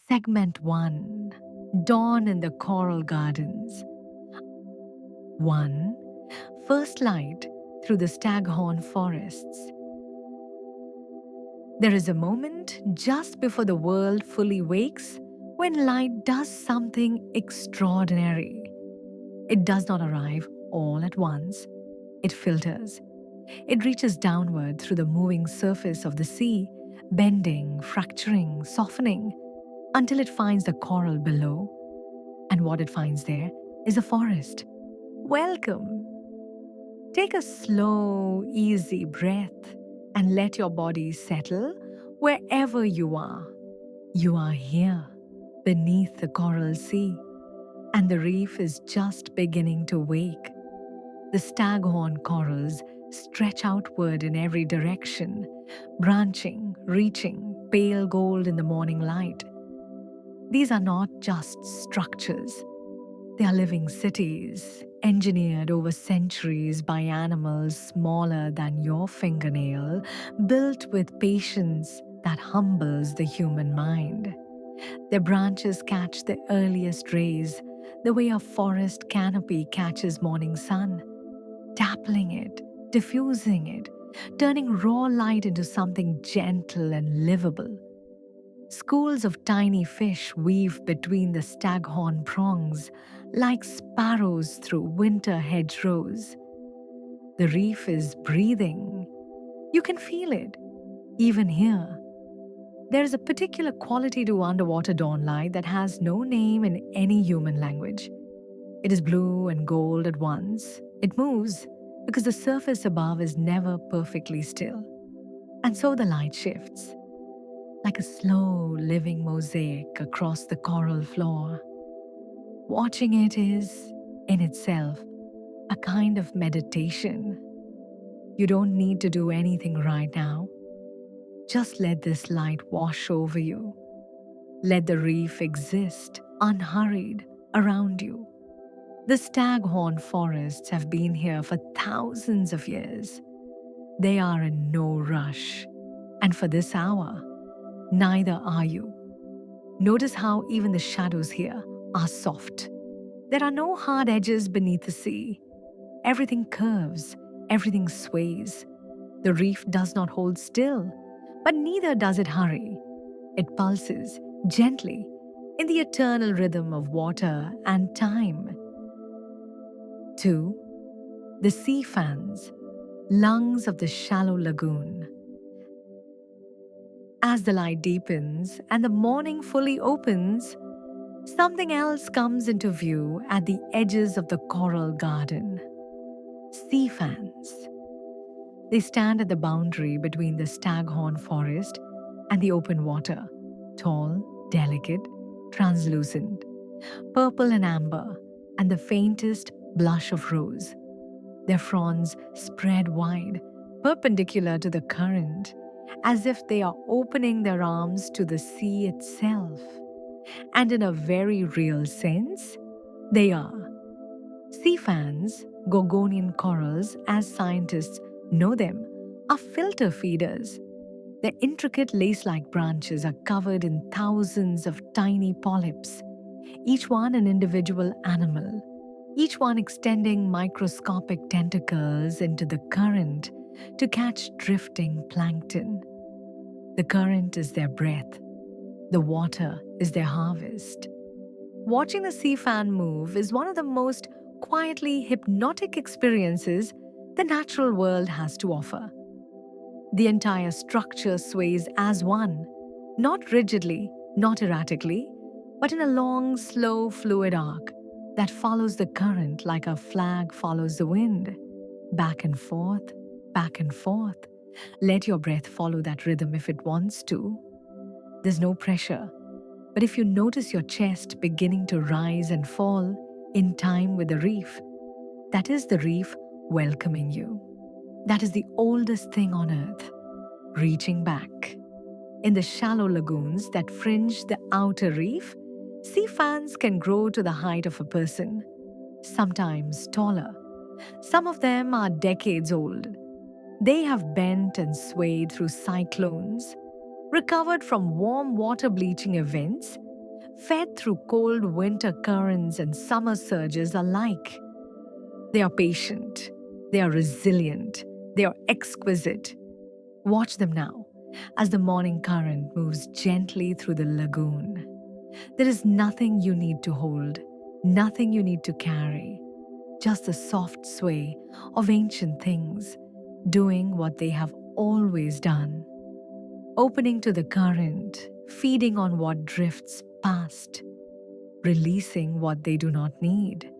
Segment 1. Dawn in the Coral Gardens. 1. First light through the staghorn forests. There is a moment just before the world fully wakes when light does something extraordinary. It does not arrive all at once. It filters. It reaches downward through the moving surface of the sea, bending, fracturing, softening, until it finds the coral below. And what it finds there is a forest. Welcome! Take a slow, easy breath and let your body settle wherever you are. You are here, beneath the coral sea, and the reef is just beginning to wake. The staghorn corals stretch outward in every direction, branching, reaching, pale gold in the morning light. These are not just structures. They are living cities, engineered over centuries by animals smaller than your fingernail, built with patience that humbles the human mind. Their branches catch the earliest rays, the way a forest canopy catches morning sun, dappling it, diffusing it, turning raw light into something gentle and livable. Schools of tiny fish weave between the staghorn prongs like sparrows through winter hedgerows. The reef is breathing. You can feel it, even here. There is a particular quality to underwater dawnlight that has no name in any human language. It is blue and gold at once. It moves because the surface above is never perfectly still. And so the light shifts, like a slow, living mosaic across the coral floor. Watching it is, in itself, a kind of meditation. You don't need to do anything right now. Just let this light wash over you. Let the reef exist, unhurried, around you. The staghorn forests have been here for thousands of years. They are in no rush. And for this hour, neither are you. Notice how even the shadows here are soft. There are no hard edges beneath the sea. Everything curves, everything sways. The reef does not hold still, but neither does it hurry. It pulses gently in the eternal rhythm of water and time. 2. The sea fans, lungs of the shallow lagoon. As the light deepens and the morning fully opens, something else comes into view at the edges of the coral garden. Sea fans. They stand at the boundary between the staghorn forest and the open water, tall, delicate, translucent, purple and amber, and the faintest blush of rose. Their fronds spread wide, perpendicular to the current, as if they are opening their arms to the sea itself. And in a very real sense, they are. Sea fans, Gorgonian corals as scientists know them, are filter feeders. Their intricate lace-like branches are covered in thousands of tiny polyps, each one an individual animal, each one extending microscopic tentacles into the current to catch drifting plankton. The current is their breath. The water is their harvest. Watching the sea fan move is one of the most quietly hypnotic experiences the natural world has to offer. The entire structure sways as one, not rigidly, not erratically, but in a long, slow, fluid arc that follows the current like a flag follows the wind. Back and forth, back and forth. Let your breath follow that rhythm if it wants to. There's no pressure, but if you notice your chest beginning to rise and fall in time with the reef, that is the reef welcoming you. That is the oldest thing on earth, reaching back. In the shallow lagoons that fringe the outer reef, sea fans can grow to the height of a person, sometimes taller. Some of them are decades old. They have bent and swayed through cyclones, recovered from warm water bleaching events, fed through cold winter currents and summer surges alike. They are patient, they are resilient, they are exquisite. Watch them now as the morning current moves gently through the lagoon. There is nothing you need to hold, nothing you need to carry, just the soft sway of ancient things doing what they have always done, opening to the current, feeding on what drifts past, releasing what they do not need.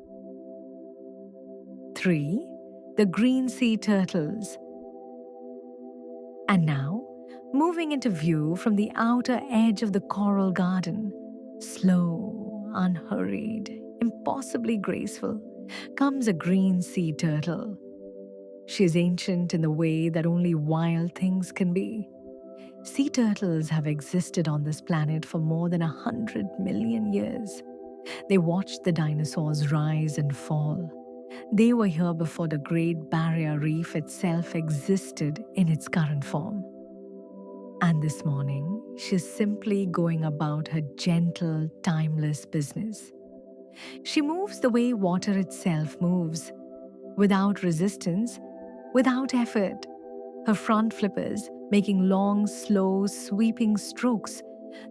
3. The green sea turtles. And now, moving into view from the outer edge of the coral garden, slow, unhurried, impossibly graceful, comes a green sea turtle. She is ancient in the way that only wild things can be. Sea turtles have existed on this planet for more than 100 million years. They watched the dinosaurs rise and fall. They were here before the Great Barrier Reef itself existed in its current form. And this morning, she's simply going about her gentle, timeless business. She moves the way water itself moves, without resistance, without effort. Her front flippers making long, slow, sweeping strokes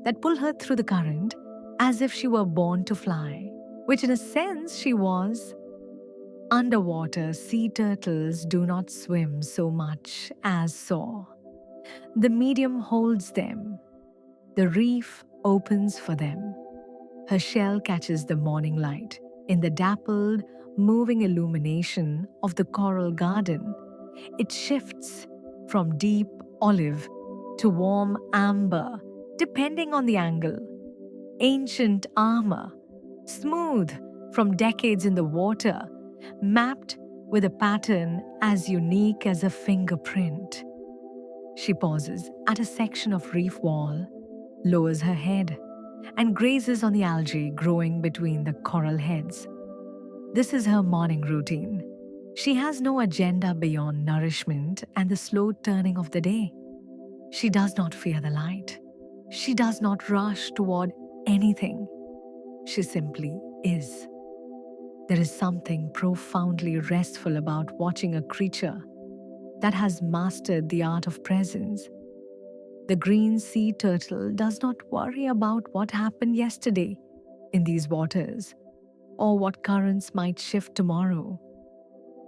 that pull her through the current as if she were born to fly, which in a sense she was. Underwater, sea turtles do not swim so much as soar. The medium holds them. The reef opens for them. Her shell catches the morning light in the dappled, moving illumination of the coral garden. It shifts from deep olive to warm amber, depending on the angle. Ancient armor, smooth from decades in the water, mapped with a pattern as unique as a fingerprint. She pauses at a section of reef wall, lowers her head, and grazes on the algae growing between the coral heads. This is her morning routine. She has no agenda beyond nourishment and the slow turning of the day. She does not fear the light. She does not rush toward anything. She simply is. There is something profoundly restful about watching a creature that has mastered the art of presence. The green sea turtle does not worry about what happened yesterday in these waters or what currents might shift tomorrow.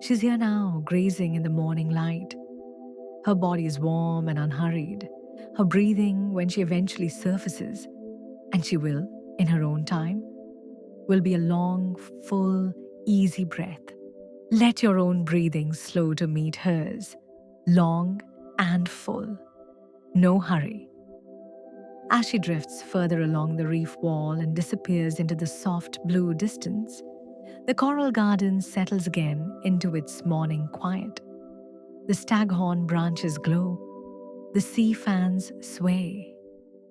She's here now, grazing in the morning light. Her body is warm and unhurried. Her breathing, when she eventually surfaces, and she will, in her own time, will be a long, full, easy breath. Let your own breathing slow to meet hers, long and full. No hurry. As she drifts further along the reef wall and disappears into the soft blue distance, the coral garden settles again into its morning quiet. The staghorn branches glow. The sea fans sway.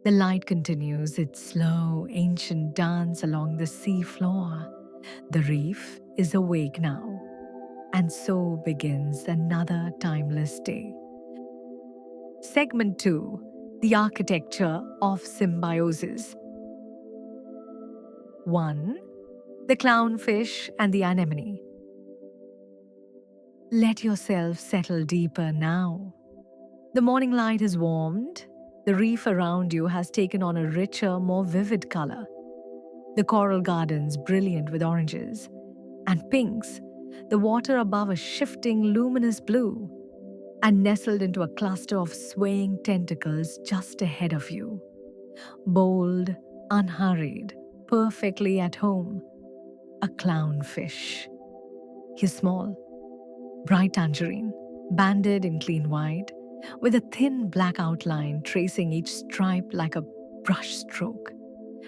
The light continues its slow, ancient dance along the sea floor. The reef is awake now. And so begins another timeless day. Segment 2. The Architecture of Symbiosis. 1. The clownfish and the anemone. Let yourself settle deeper now. The morning light is warmed. The reef around you has taken on a richer, more vivid color. The coral gardens brilliant with oranges and pinks, the water above a shifting luminous blue, and nestled into a cluster of swaying tentacles just ahead of you. Bold, unhurried, perfectly at home, a clownfish. He's small, bright tangerine, banded in clean white, with a thin black outline tracing each stripe like a brush stroke.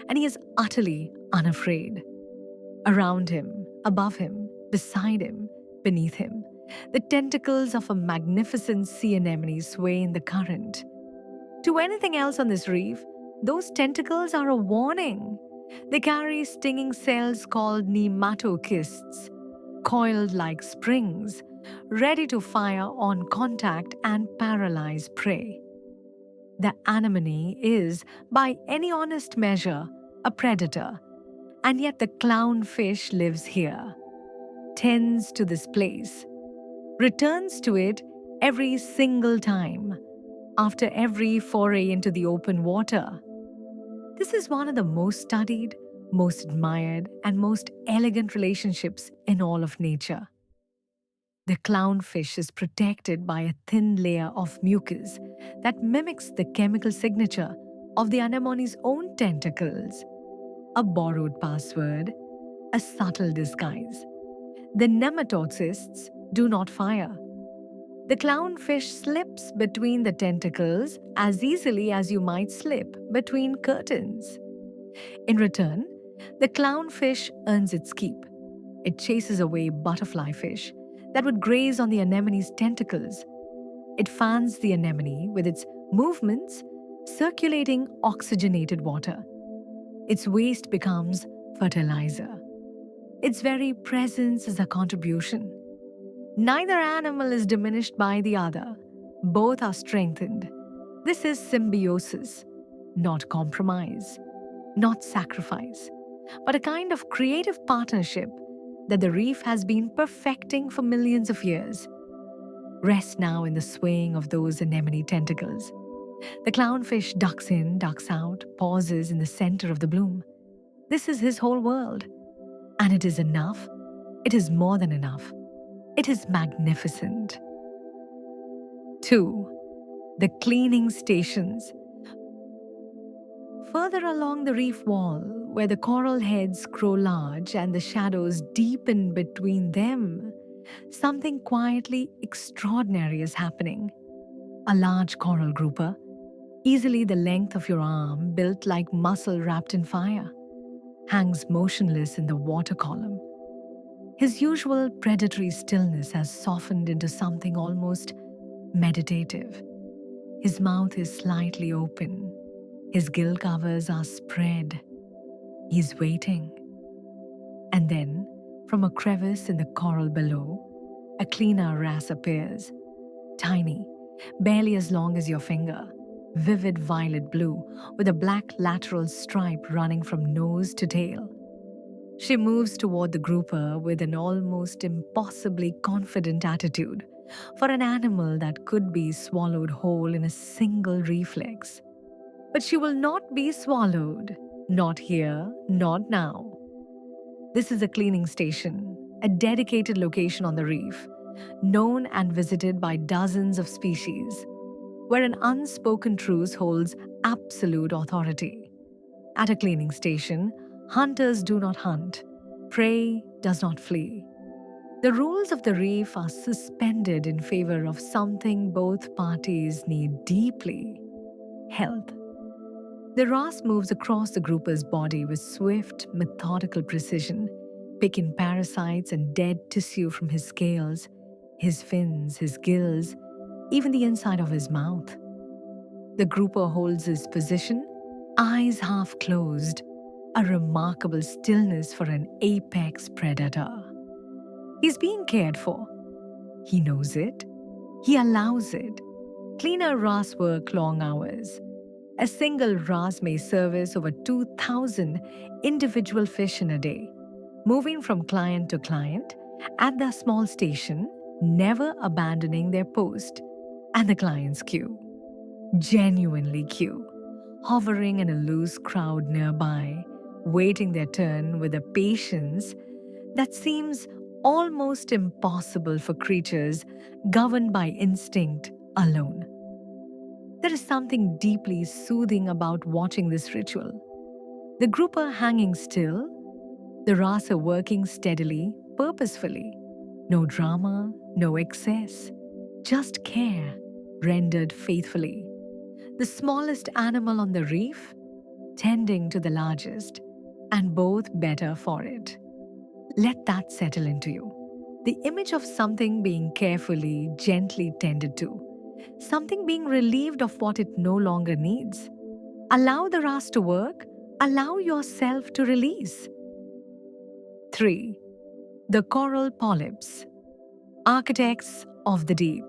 And he is utterly unafraid. Around him, above him, beside him, beneath him, the tentacles of a magnificent sea anemone sway in the current. To anything else on this reef, those tentacles are a warning. They carry stinging cells called nematocysts, coiled like springs, ready to fire on contact and paralyze prey. The anemone is, by any honest measure, a predator, and yet the clownfish lives here, tends to this place, returns to it every single time, after every foray into the open water. This is one of the most studied, most admired, and most elegant relationships in all of nature. The clownfish is protected by a thin layer of mucus that mimics the chemical signature of the anemone's own tentacles, a borrowed password, a subtle disguise. The nematocysts do not fire. The clownfish slips between the tentacles as easily as you might slip between curtains. In return, the clownfish earns its keep. It chases away butterfly fish that would graze on the anemone's tentacles. It fans the anemone with its movements, circulating oxygenated water. Its waste becomes fertilizer. Its very presence is a contribution. Neither animal is diminished by the other. Both are strengthened. This is symbiosis, not compromise, not sacrifice, but a kind of creative partnership that the reef has been perfecting for millions of years. Rest now in the swaying of those anemone tentacles. The clownfish ducks in, ducks out, pauses in the center of the bloom. This is his whole world. And it is enough. It is more than enough. It is magnificent. 2. The cleaning stations. Further along the reef wall, where the coral heads grow large and the shadows deepen between them, something quietly extraordinary is happening. A large coral grouper, easily the length of your arm, built like muscle wrapped in fire, hangs motionless in the water column. His usual predatory stillness has softened into something almost meditative. His mouth is slightly open. His gill covers are spread. He's waiting. And then, from a crevice in the coral below, a cleaner wrasse appears. Tiny, barely as long as your finger, vivid violet blue with a black lateral stripe running from nose to tail. She moves toward the grouper with an almost impossibly confident attitude for an animal that could be swallowed whole in a single reflex. But she will not be swallowed. Not here, not now. This is a cleaning station, a dedicated location on the reef, known and visited by dozens of species, where an unspoken truce holds absolute authority. At a cleaning station, hunters do not hunt. Prey does not flee. The rules of the reef are suspended in favor of something both parties need deeply: health. The wrasse moves across the grouper's body with swift, methodical precision, picking parasites and dead tissue from his scales, his fins, his gills, even the inside of his mouth. The grouper holds his position, eyes half closed, a remarkable stillness for an apex predator. He's being cared for. He knows it. He allows it. Cleaner wrasse work long hours. A single wrasse may service over 2,000 individual fish in a day, moving from client to client at their small station, never abandoning their post and the client's queue. Genuinely queue, hovering in a loose crowd nearby, waiting their turn with a patience that seems almost impossible for creatures governed by instinct alone. There is something deeply soothing about watching this ritual. The grouper hanging still, the wrasse working steadily, purposefully. No drama, no excess, just care, rendered faithfully. The smallest animal on the reef, tending to the largest, and both better for it. Let that settle into you. The image of something being carefully, gently tended to. Something being relieved of what it no longer needs. Allow the wrasse to work. Allow yourself to release. 3. The coral polyps. Architects of the deep.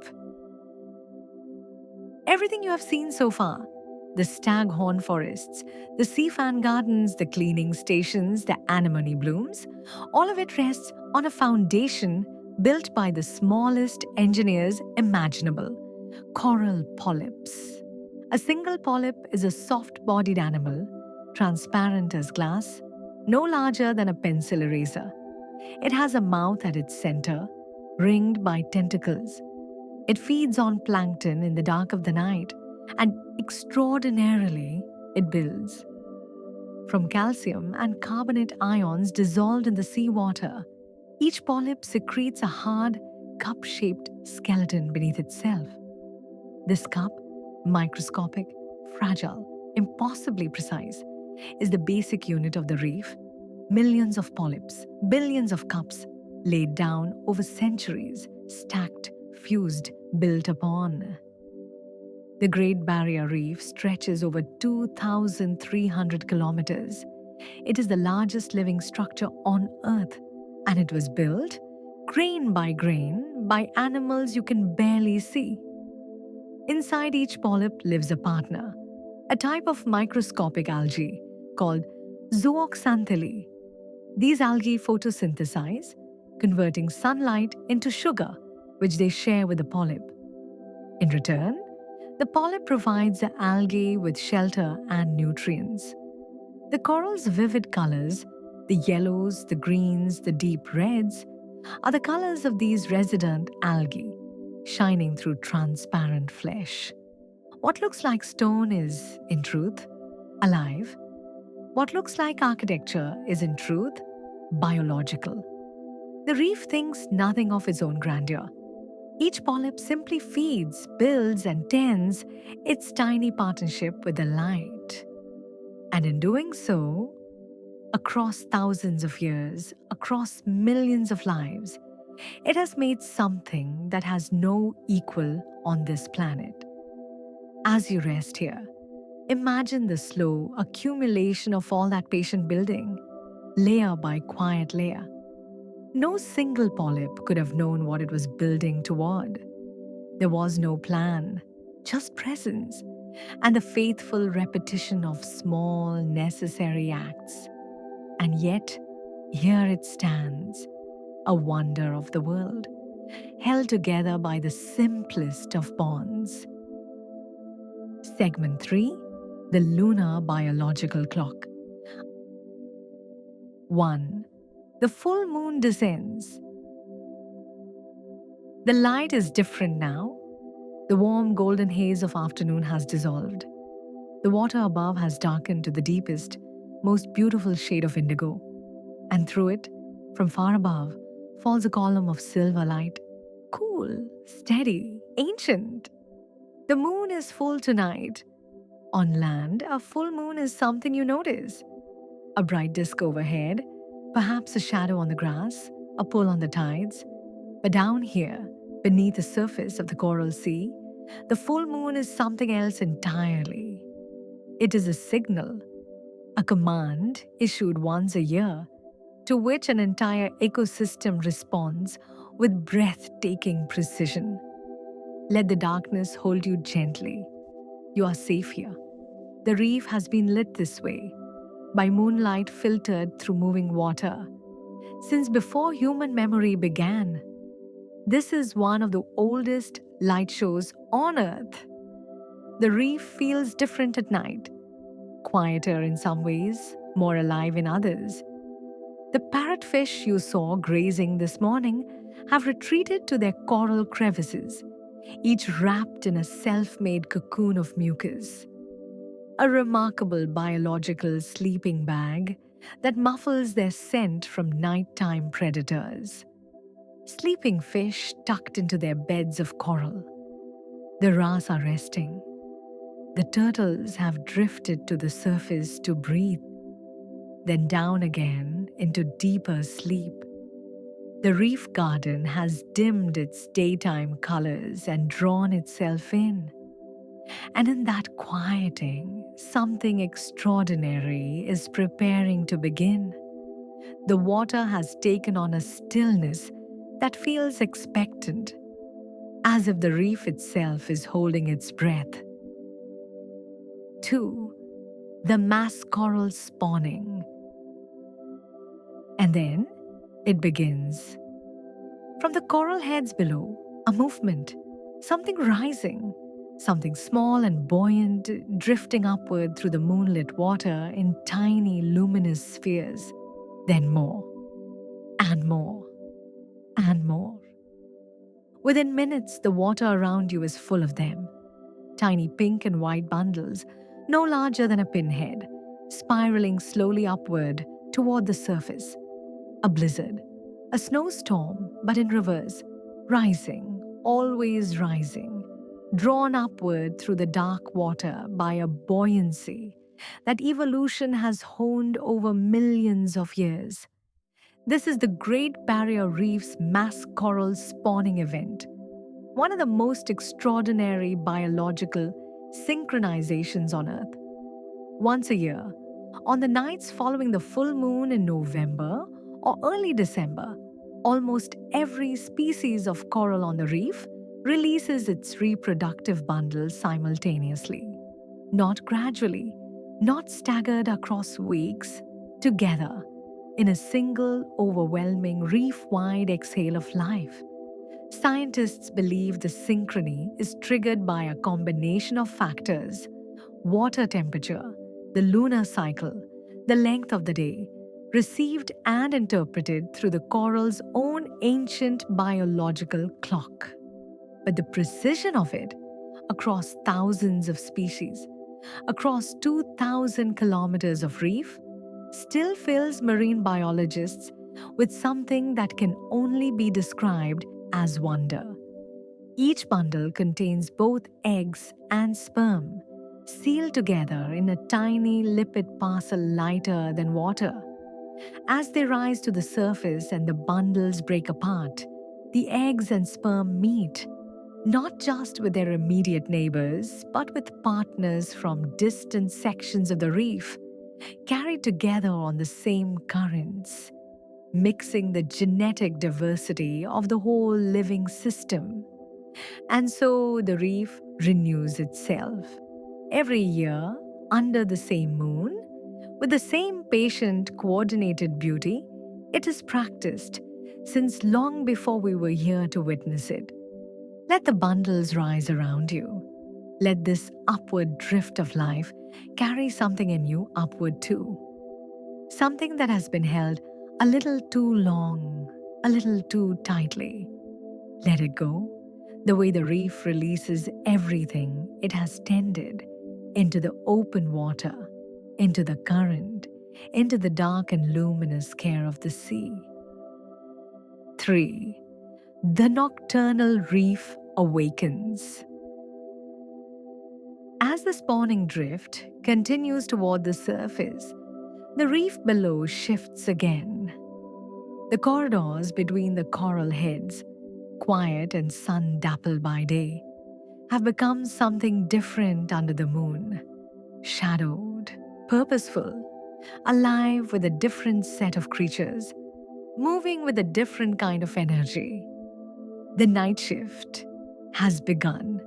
Everything you have seen so far, the staghorn forests, the sea fan gardens, the cleaning stations, the anemone blooms, all of it rests on a foundation built by the smallest engineers imaginable: coral polyps. A single polyp is a soft-bodied animal, transparent as glass, no larger than a pencil eraser. It has a mouth at its center, ringed by tentacles. It feeds on plankton in the dark of the night, and extraordinarily, it builds. From calcium and carbonate ions dissolved in the seawater, each polyp secretes a hard, cup-shaped skeleton beneath itself. This cup, microscopic, fragile, impossibly precise, is the basic unit of the reef. Millions of polyps, billions of cups, laid down over centuries, stacked, fused, built upon. The Great Barrier Reef stretches over 2,300 kilometers. It is the largest living structure on Earth, and it was built, grain, by animals you can barely see. Inside each polyp lives a partner, a type of microscopic algae called zooxanthellae. These algae photosynthesize, converting sunlight into sugar, which they share with the polyp. In return, the polyp provides the algae with shelter and nutrients. The coral's vivid colors, the yellows, the greens, the deep reds, are the colors of these resident algae, shining through transparent flesh. What looks like stone is, in truth, alive. What looks like architecture is, in truth, biological. The reef thinks nothing of its own grandeur. Each polyp simply feeds, builds, and tends its tiny partnership with the light. And in doing so, across thousands of years, across millions of lives, it has made something that has no equal on this planet. As you rest here, imagine the slow accumulation of all that patient building, layer by quiet layer. No single polyp could have known what it was building toward. There was no plan, just presence, and the faithful repetition of small, necessary acts. And yet, here it stands, a wonder of the world, held together by the simplest of bonds. Segment 3: The Lunar Biological Clock. 1. The full moon descends. The light is different now. The warm golden haze of afternoon has dissolved. The water above has darkened to the deepest, most beautiful shade of indigo. And through it, from far above, falls a column of silver light, cool, steady, ancient. The moon is full tonight. On land, a full moon is something you notice. A bright disk overhead, perhaps a shadow on the grass, a pull on the tides. But down here, beneath the surface of the coral sea, the full moon is something else entirely. It is a signal, a command issued once a year, to which an entire ecosystem responds with breathtaking precision. Let the darkness hold you gently. You are safe here. The reef has been lit this way, by moonlight filtered through moving water, since before human memory began. This is one of the oldest light shows on Earth. The reef feels different at night, quieter in some ways, more alive in others. The parrotfish you saw grazing this morning have retreated to their coral crevices, each wrapped in a self-made cocoon of mucus. A remarkable biological sleeping bag that muffles their scent from nighttime predators. Sleeping fish tucked into their beds of coral. The wrasse are resting. The turtles have drifted to the surface to breathe, then down again into deeper sleep. The reef garden has dimmed its daytime colors and drawn itself in. And in that quieting, something extraordinary is preparing to begin. The water has taken on a stillness that feels expectant, as if the reef itself is holding its breath. 2. The mass coral spawning. And then it begins. From the coral heads below, a movement, something rising, something small and buoyant, drifting upward through the moonlit water in tiny luminous spheres. Then more, and more, and more. Within minutes, the water around you is full of them. Tiny pink and white bundles, no larger than a pinhead, spiraling slowly upward toward the surface. A blizzard, a snowstorm, but in reverse, rising, always rising, drawn upward through the dark water by a buoyancy that evolution has honed over millions of years. This is the Great Barrier Reef's mass coral spawning event, one of the most extraordinary biological synchronizations on Earth. Once a year, on the nights following the full moon in November or early December, almost every species of coral on the reef releases its reproductive bundles simultaneously. Not gradually, not staggered across weeks, together, in a single overwhelming reef-wide exhale of life. Scientists believe the synchrony is triggered by a combination of factors: water temperature, the lunar cycle, the length of the day, received and interpreted through the coral's own ancient biological clock. But the precision of it, across thousands of species, across 2,000 kilometers of reef, still fills marine biologists with something that can only be described as wonder. Each bundle contains both eggs and sperm, sealed together in a tiny lipid parcel lighter than water. As they rise to the surface and the bundles break apart, the eggs and sperm meet, not just with their immediate neighbors, but with partners from distant sections of the reef, carried together on the same currents, mixing the genetic diversity of the whole living system. And so the reef renews itself. Every year, under the same moon, with the same patient, coordinated beauty, it is practiced since long before we were here to witness it. Let the bundles rise around you. Let this upward drift of life carry something in you upward too. Something that has been held a little too long, a little too tightly. Let it go, the way the reef releases everything it has tended into the open water, into the current, into the dark and luminous care of the sea. 3. The nocturnal reef awakens. As the spawning drift continues toward the surface, the reef below shifts again. The corridors between the coral heads, quiet and sun-dappled by day, have become something different under the moon. Shadowed, purposeful, alive with a different set of creatures, moving with a different kind of energy. The night shift has begun.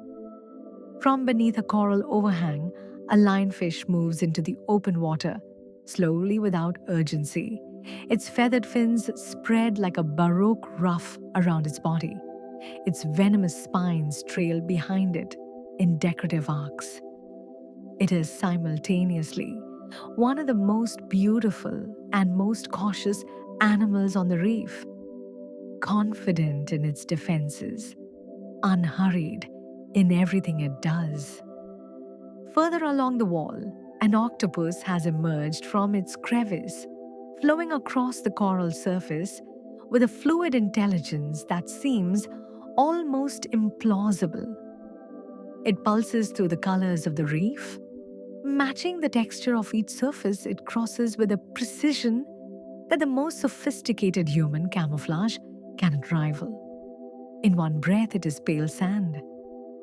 From beneath a coral overhang, a lionfish moves into the open water, slowly without urgency. Its feathered fins spread like a baroque ruff around its body. Its venomous spines trail behind it in decorative arcs. It is simultaneously one of the most beautiful and most cautious animals on the reef, confident in its defenses, unhurried in everything it does. Further along the wall, an octopus has emerged from its crevice, flowing across the coral surface with a fluid intelligence that seems almost implausible. It pulses through the colors of the reef, matching the texture of each surface it crosses with a precision that the most sophisticated human camouflage cannot rival. In one breath, it is pale sand.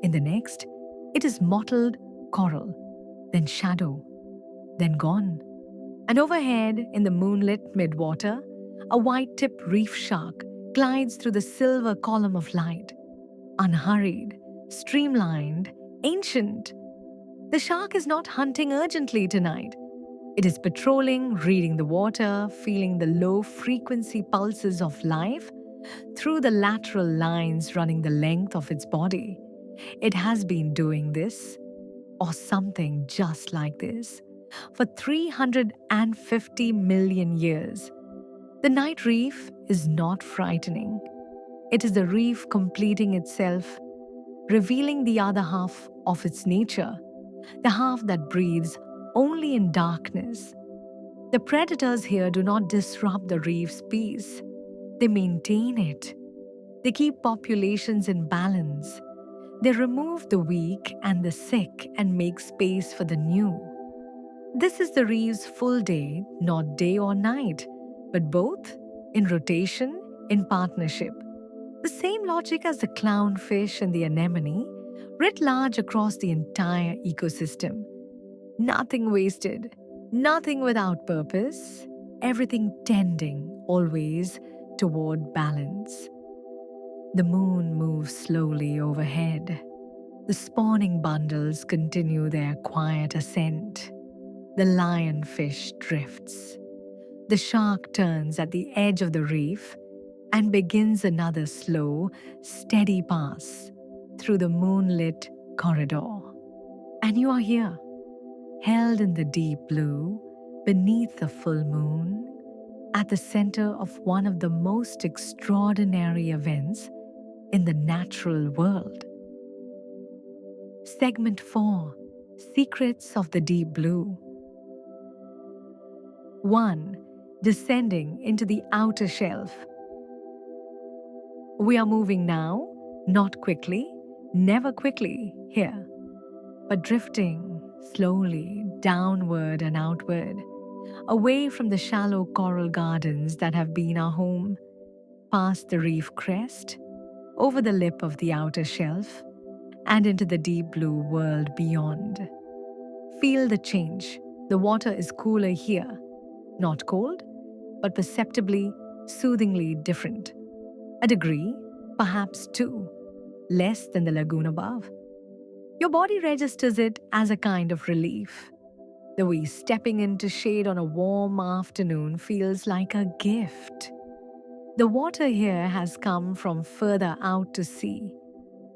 In the next, it is mottled coral, then shadow, then gone. And overhead, in the moonlit midwater, a white-tipped reef shark glides through the silver column of light, unhurried, streamlined, ancient. The shark is not hunting urgently tonight. It is patrolling, reading the water, feeling the low frequency pulses of life through the lateral lines running the length of its body. It has been doing this, or something just like this, for 350 million years. The night reef is not frightening. It is the reef completing itself, revealing the other half of its nature, the half that breathes only in darkness. The predators here do not disrupt the reef's peace, they maintain it. They keep populations in balance. They remove the weak and the sick and make space for the new. This is the reef's full day, not day or night, but both, in rotation, in partnership. The same logic as the clownfish and the anemone, writ large across the entire ecosystem. Nothing wasted, nothing without purpose, everything tending always toward balance. The moon moves slowly overhead. The spawning bundles continue their quiet ascent. The lionfish drifts. The shark turns at the edge of the reef and begins another slow, steady pass through the moonlit corridor. And you are here, held in the deep blue, beneath the full moon, at the center of one of the most extraordinary events in the natural world. Segment 4: Secrets of the Deep Blue. 1. Descending into the outer shelf. We are moving now, not quickly, never quickly here, but drifting slowly downward and outward, away from the shallow coral gardens that have been our home, past the reef crest, over the lip of the outer shelf, and into the deep blue world beyond. Feel the change. The water is cooler here, not cold, but perceptibly, soothingly different. A degree, perhaps two, less than the lagoon above. Your body registers it as a kind of relief. The way stepping into shade on a warm afternoon feels like a gift. The water here has come from further out to sea,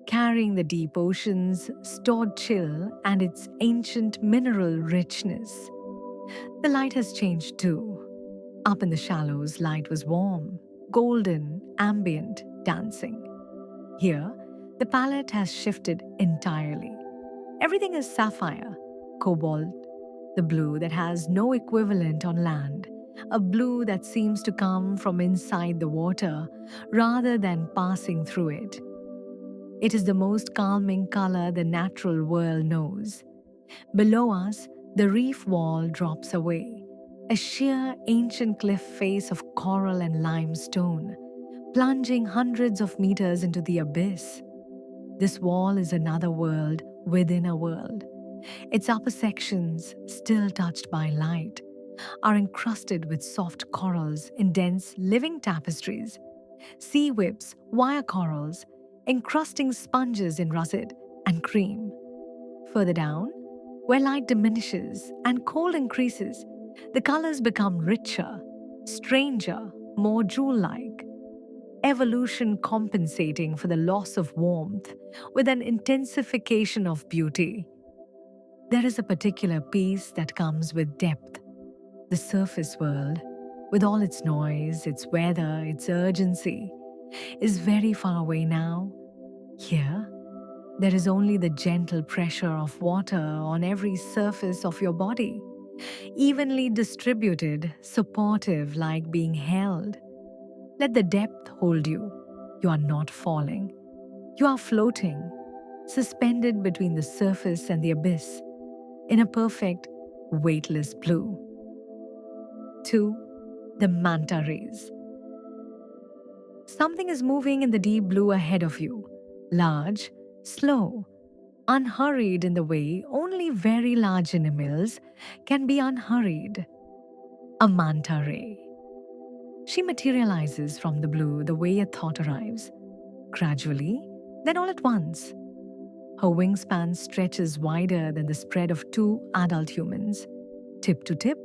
carrying the deep ocean's stored chill and its ancient mineral richness. The light has changed too. Up in the shallows, light was warm, golden, ambient, dancing. Here, the palette has shifted entirely. Everything is sapphire, cobalt, the blue that has no equivalent on land, a blue that seems to come from inside the water rather than passing through it. It is the most calming color the natural world knows. Below us, the reef wall drops away, a sheer ancient cliff face of coral and limestone, plunging hundreds of meters into the abyss. This wall is another world within a world. Its upper sections, still touched by light, are encrusted with soft corals in dense living tapestries, sea whips, wire corals, encrusting sponges in russet and cream. Further down, where light diminishes and cold increases, the colors become richer, stranger, more jewel-like. Evolution compensating for the loss of warmth with an intensification of beauty. There is a particular peace that comes with depth. The surface world, with all its noise, its weather, its urgency, is very far away now. Here, there is only the gentle pressure of water on every surface of your body, evenly distributed, supportive, like being held. Let the depth hold you. You are not falling. You are floating, suspended between the surface and the abyss, in a perfect, weightless blue. 2. The manta rays. Something is moving in the deep blue ahead of you, large, slow, unhurried in the way only very large animals can be unhurried. A manta ray. She materializes from the blue the way a thought arrives, gradually, then all at once. Her wingspan stretches wider than the spread of two adult humans, tip to tip,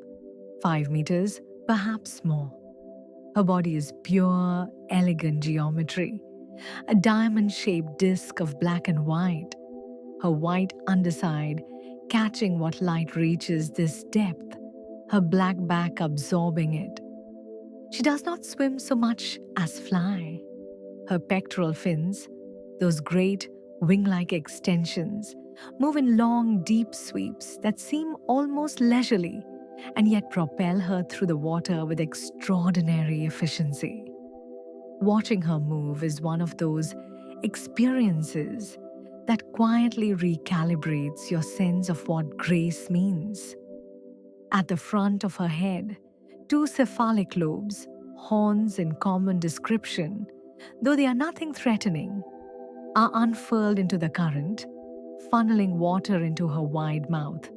5 meters, perhaps more. Her body is pure, elegant geometry, a diamond-shaped disc of black and white, her white underside catching what light reaches this depth, her black back absorbing it. She does not swim so much as fly. Her pectoral fins, those great wing-like extensions, move in long, deep sweeps that seem almost leisurely and yet propel her through the water with extraordinary efficiency. Watching her move is one of those experiences that quietly recalibrates your sense of what grace means. At the front of her head, two cephalic lobes, horns in common description, though they are nothing threatening, are unfurled into the current, funneling water into her wide mouth.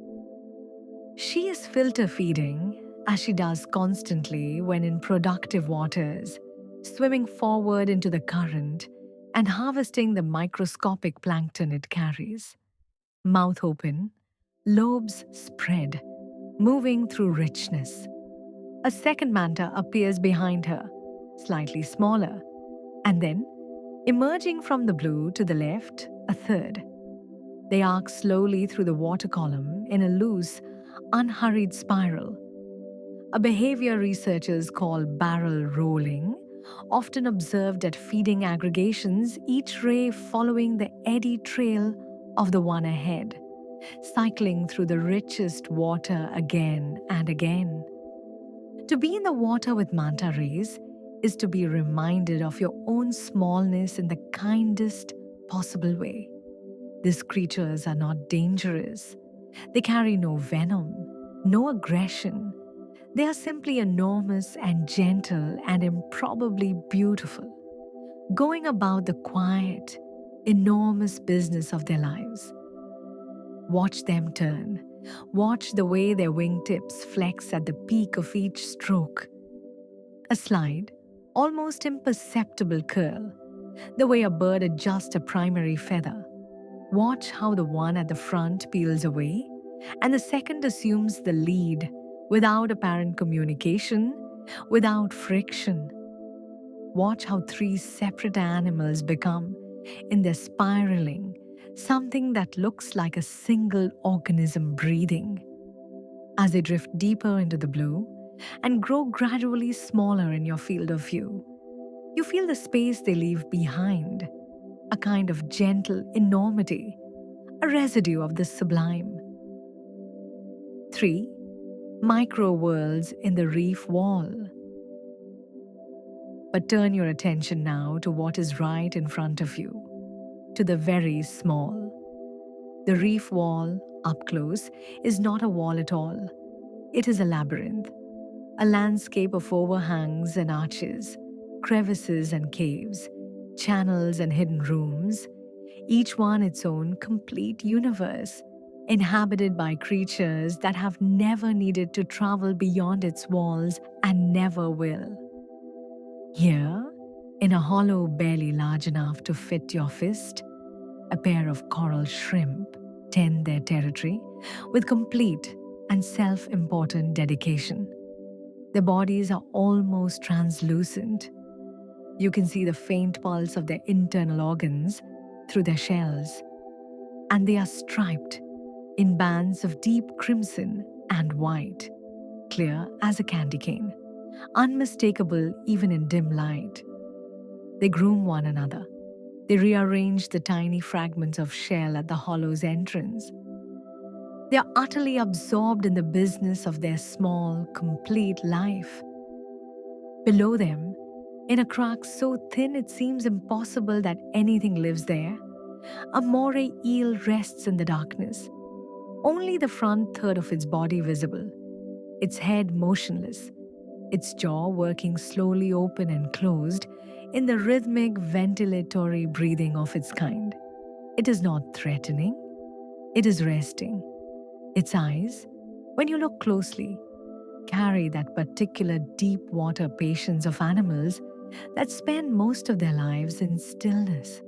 She is filter feeding, as she does constantly when in productive waters, swimming forward into the current and harvesting the microscopic plankton it carries. Mouth open, lobes spread, moving through richness. A second manta appears behind her, slightly smaller, and then, emerging from the blue to the left, a third. They arc slowly through the water column in a loose, unhurried spiral, a behavior researchers call barrel rolling, often observed at feeding aggregations, each ray following the eddy trail of the one ahead, cycling through the richest water again and again. To be in the water with manta rays is to be reminded of your own smallness in the kindest possible way. These creatures are not dangerous. They carry no venom, no aggression. They are simply enormous and gentle and improbably beautiful, going about the quiet, enormous business of their lives. Watch them turn. Watch the way their wingtips flex at the peak of each stroke. A slide, almost imperceptible curl, the way a bird adjusts a primary feather. Watch how the one at the front peels away and the second assumes the lead without apparent communication, without friction. Watch how three separate animals become, in their spiraling, something that looks like a single organism breathing. As they drift deeper into the blue and grow gradually smaller in your field of view, you feel the space they leave behind, a kind of gentle enormity, a residue of the sublime. 3. Micro worlds in the reef wall. But turn your attention now to what is right in front of you, to the very small. The reef wall, up close, is not a wall at all. It is a labyrinth, a landscape of overhangs and arches, crevices and caves, channels and hidden rooms, each one its own complete universe, inhabited by creatures that have never needed to travel beyond its walls and never will. Here, in a hollow barely large enough to fit your fist, a pair of coral shrimp tend their territory with complete and self-important dedication. Their bodies are almost translucent. You can see the faint pulse of their internal organs through their shells, and they are striped in bands of deep crimson and white, clear as a candy cane, unmistakable even in dim light. They groom one another. They rearrange the tiny fragments of shell at the hollow's entrance. They are utterly absorbed in the business of their small, complete life. Below them, in a crack so thin it seems impossible that anything lives there, a moray eel rests in the darkness, only the front third of its body visible, its head motionless, its jaw working slowly open and closed in the rhythmic ventilatory breathing of its kind. It is not threatening, it is resting. Its eyes, when you look closely, carry that particular deep water patience of animals that spend most of their lives in stillness.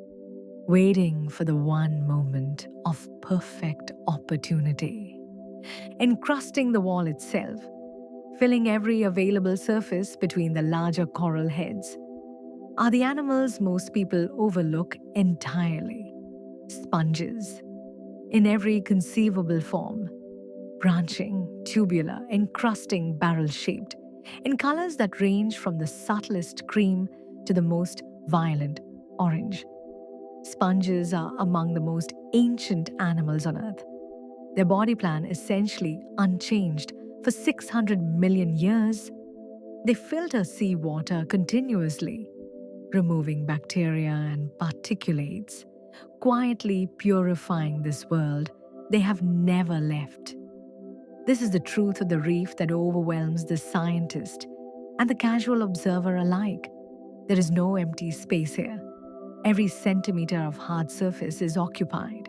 waiting for the one moment of perfect opportunity. Encrusting the wall itself, filling every available surface between the larger coral heads, are the animals most people overlook entirely. Sponges, in every conceivable form, branching, tubular, encrusting, barrel-shaped, in colors that range from the subtlest cream to the most violent orange. Sponges are among the most ancient animals on Earth. Their body plan essentially unchanged for 600 million years. They filter seawater continuously, removing bacteria and particulates, quietly purifying this world they have never left. This is the truth of the reef that overwhelms the scientist and the casual observer alike. There is no empty space here. Every centimeter of hard surface is occupied,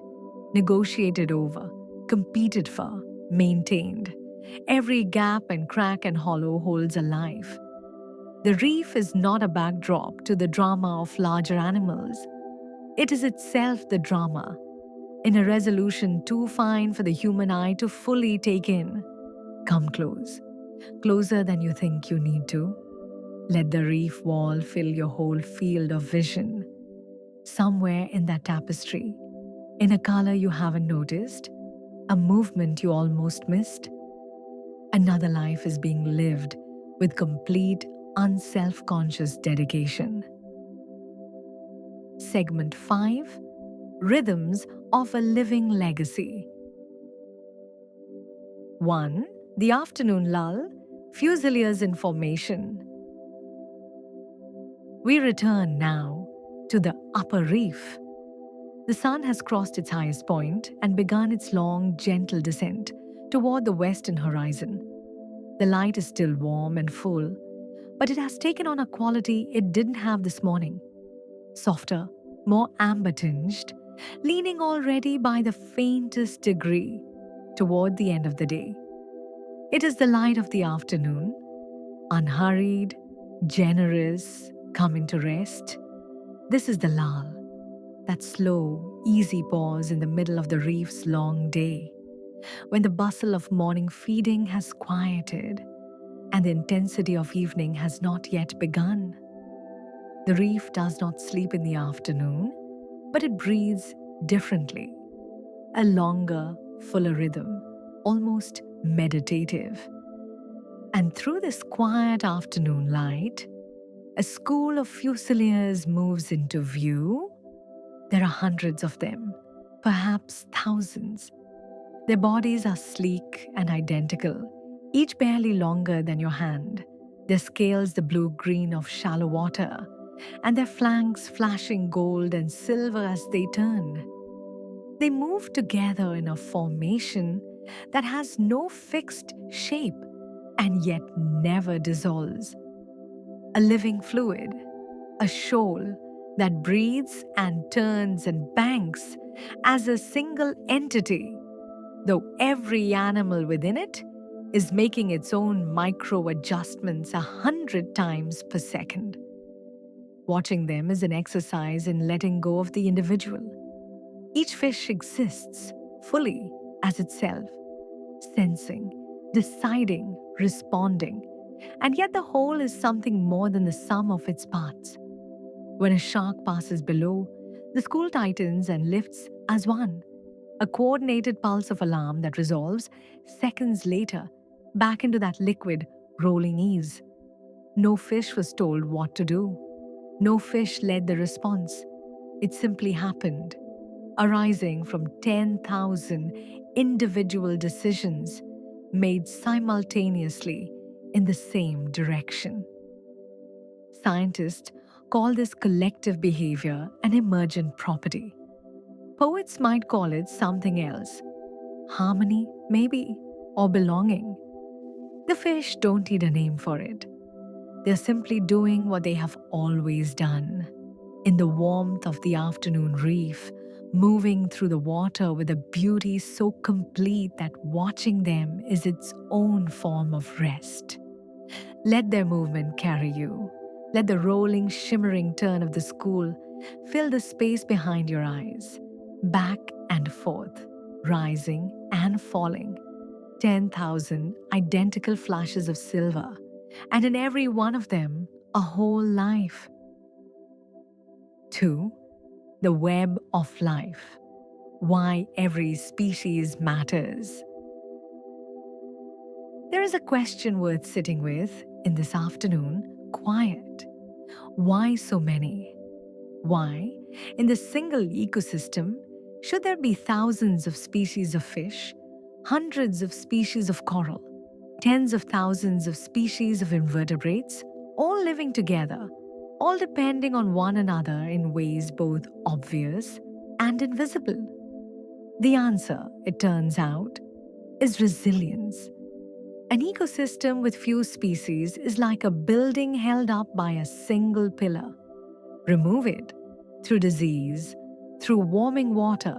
negotiated over, competed for, maintained. Every gap and crack and hollow holds a life. The reef is not a backdrop to the drama of larger animals. It is itself the drama, in a resolution too fine for the human eye to fully take in. Come close, closer than you think you need to. Let the reef wall fill your whole field of vision. Somewhere in that tapestry, in a color you haven't noticed, a movement you almost missed, another life is being lived with complete, unself-conscious dedication. Segment 5: Rhythms of a Living Legacy. 1. The afternoon lull, Fusiliers in formation. We return now to the upper reef. The sun has crossed its highest point and begun its long, gentle descent toward the western horizon. The light is still warm and full, but it has taken on a quality it didn't have this morning. Softer, more amber-tinged, leaning already by the faintest degree toward the end of the day. It is the light of the afternoon, unhurried, generous, coming to rest. This is the lull, that slow, easy pause in the middle of the reef's long day, when the bustle of morning feeding has quieted and the intensity of evening has not yet begun. The reef does not sleep in the afternoon, but it breathes differently, a longer, fuller rhythm, almost meditative. And through this quiet afternoon light, a school of fusiliers moves into view. There are hundreds of them, perhaps thousands. Their bodies are sleek and identical, each barely longer than your hand, their scales the blue-green of shallow water, and their flanks flashing gold and silver as they turn. They move together in a formation that has no fixed shape and yet never dissolves. A living fluid, a shoal that breathes and turns and banks as a single entity, though every animal within it is making its own micro-adjustments 100 times per second. Watching them is an exercise in letting go of the individual. Each fish exists fully as itself, sensing, deciding, responding, and yet the whole is something more than the sum of its parts. When a shark passes below, the school tightens and lifts as one, a coordinated pulse of alarm that resolves seconds later back into that liquid, rolling ease. No fish was told what to do. No fish led the response. It simply happened, arising from 10,000 individual decisions made simultaneously in the same direction. Scientists call this collective behavior an emergent property. Poets might call it something else. Harmony, maybe, or belonging. The fish don't need a name for it. They're simply doing what they have always done. In the warmth of the afternoon reef, moving through the water with a beauty so complete that watching them is its own form of rest. Let their movement carry you. Let the rolling, shimmering turn of the school fill the space behind your eyes, back and forth, rising and falling. 10,000 identical flashes of silver, and in every one of them, a whole life. 2. The web of life. Why every species matters. There is a question worth sitting with in this afternoon quiet. Why so many? Why, in the single ecosystem, should there be thousands of species of fish, hundreds of species of coral, tens of thousands of species of invertebrates, all living together, all depending on one another in ways both obvious and invisible? The answer, it turns out, is resilience. An ecosystem with few species is like a building held up by a single pillar. Remove it, through disease, through warming water,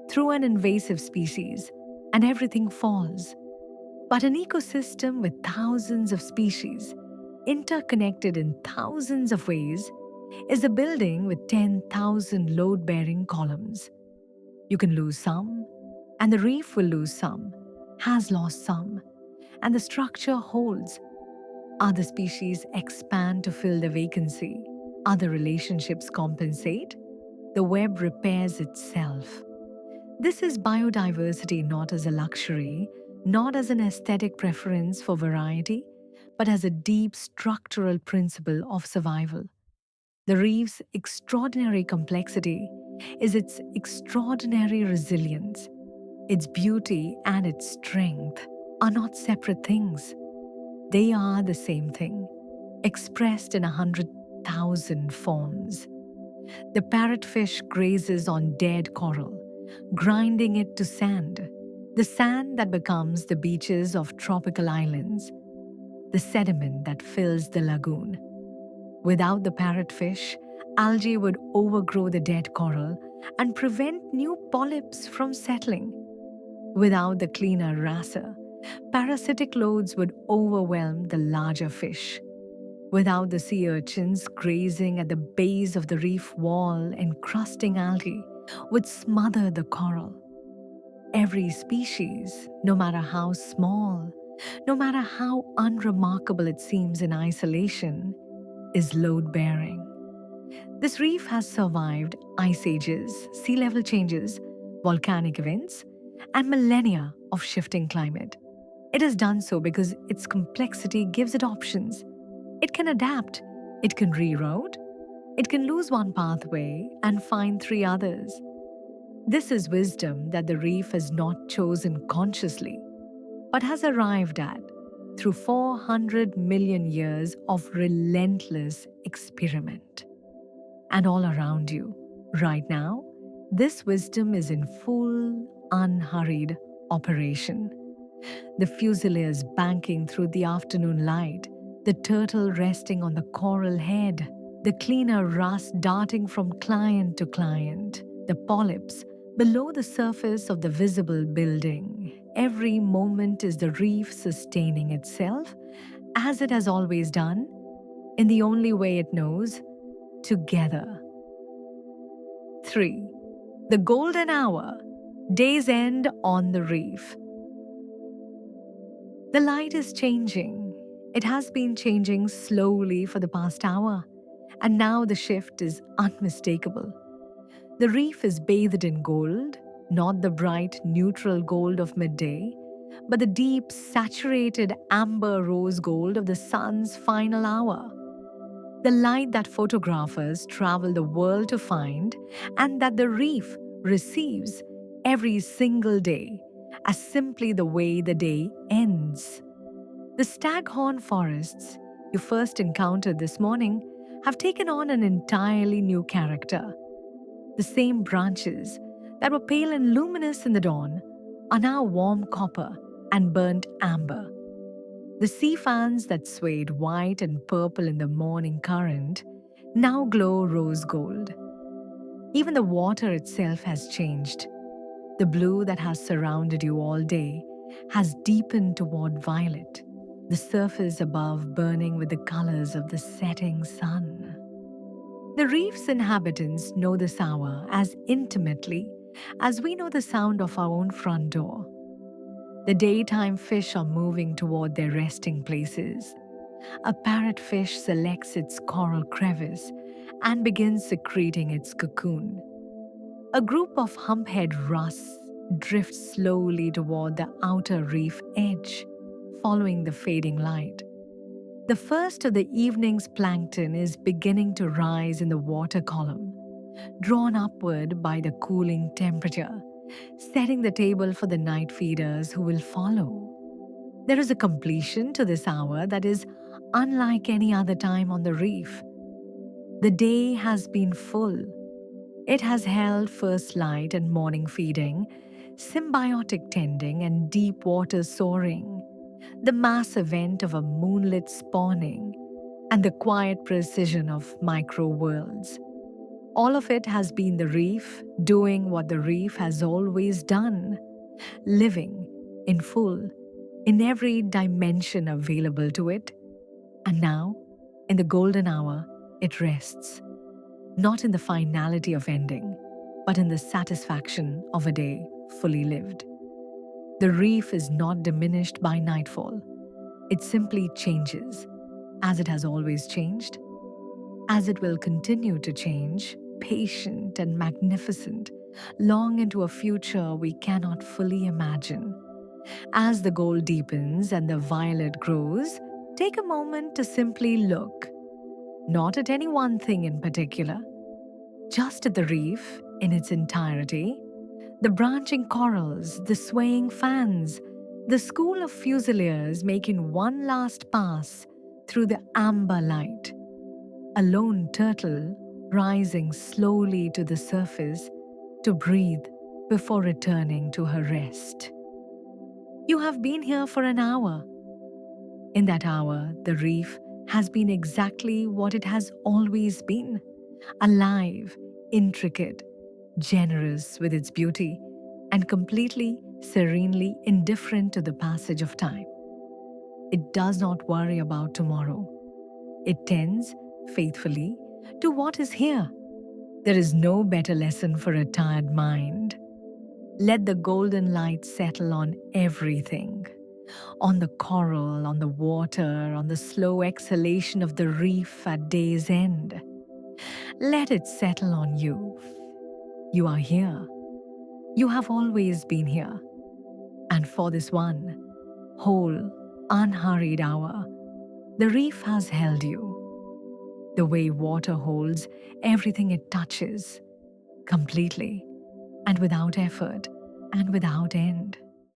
through an invasive species, and everything falls. But an ecosystem with thousands of species, interconnected in thousands of ways, is a building with 10,000 load-bearing columns. You can lose some, and the reef will lose some, has lost some, and the structure holds. Other species expand to fill the vacancy. Other relationships compensate. The web repairs itself. This is biodiversity not as a luxury, not as an aesthetic preference for variety, but as a deep structural principle of survival. The reef's extraordinary complexity is its extraordinary resilience. Its beauty and its strength are not separate things. They are the same thing, expressed in 100,000 forms. The parrotfish grazes on dead coral, grinding it to sand, the sand that becomes the beaches of tropical islands, the sediment that fills the lagoon. Without the parrotfish, algae would overgrow the dead coral and prevent new polyps from settling. Without the cleaner wrasser, parasitic loads would overwhelm the larger fish. Without the sea urchins grazing at the base of the reef wall, encrusting algae would smother the coral. Every species, no matter how small, no matter how unremarkable it seems in isolation, is load-bearing. This reef has survived ice ages, sea level changes, volcanic events, and millennia of shifting climate. It has done so because its complexity gives it options. It can adapt, it can reroute, it can lose one pathway and find three others. This is wisdom that the reef has not chosen consciously, but has arrived at through 400 million years of relentless experiment. And all around you, right now, this wisdom is in full, unhurried operation. The fusiliers banking through the afternoon light, the turtle resting on the coral head, the cleaner rust darting from client to client, the polyps below the surface of the visible building. Every moment is the reef sustaining itself, as it has always done, in the only way it knows, together. 3. The golden hour, day's end on the reef. The light is changing. It has been changing slowly for the past hour, and now the shift is unmistakable. The reef is bathed in gold, not the bright, neutral gold of midday, but the deep, saturated amber rose gold of the sun's final hour. The light that photographers travel the world to find, and that the reef receives every single day, as simply the way the day ends. The staghorn forests you first encountered this morning have taken on an entirely new character. The same branches that were pale and luminous in the dawn are now warm copper and burnt amber. The sea fans that swayed white and purple in the morning current now glow rose gold. Even the water itself has changed. The blue that has surrounded you all day has deepened toward violet, the surface above burning with the colors of the setting sun. The reef's inhabitants know this hour as intimately as we know the sound of our own front door. The daytime fish are moving toward their resting places. A parrotfish selects its coral crevice and begins secreting its cocoon. A group of humphead wrasse drifts slowly toward the outer reef edge, following the fading light. The first of the evening's plankton is beginning to rise in the water column, drawn upward by the cooling temperature, setting the table for the night feeders who will follow. There is a completion to this hour that is unlike any other time on the reef. The day has been full. It has held first light and morning feeding, symbiotic tending, and deep water soaring, the mass event of a moonlit spawning, and the quiet precision of micro worlds. All of it has been the reef doing what the reef has always done, living in full, in every dimension available to it. And now, in the golden hour, it rests, not in the finality of ending, but in the satisfaction of a day fully lived. The reef is not diminished by nightfall. It simply changes, as it has always changed, as it will continue to change, patient and magnificent, long into a future we cannot fully imagine. As the gold deepens and the violet grows, take a moment to simply look, not at any one thing in particular, just at the reef in its entirety, the branching corals, the swaying fans, the school of fusiliers making one last pass through the amber light, a lone turtle rising slowly to the surface to breathe before returning to her rest. You have been here for an hour. In that hour, the reef has been exactly what it has always been: alive, intricate, generous with its beauty, and completely, serenely indifferent to the passage of time. It does not worry about tomorrow. It tends, faithfully, to what is here. There is no better lesson for a tired mind. Let the golden light settle on everything, on the coral, on the water, on the slow exhalation of the reef at day's end. Let it settle on you. You are here. You have always been here. And for this one, whole, unhurried hour, the reef has held you. The way water holds everything it touches, completely, and without effort, and without end.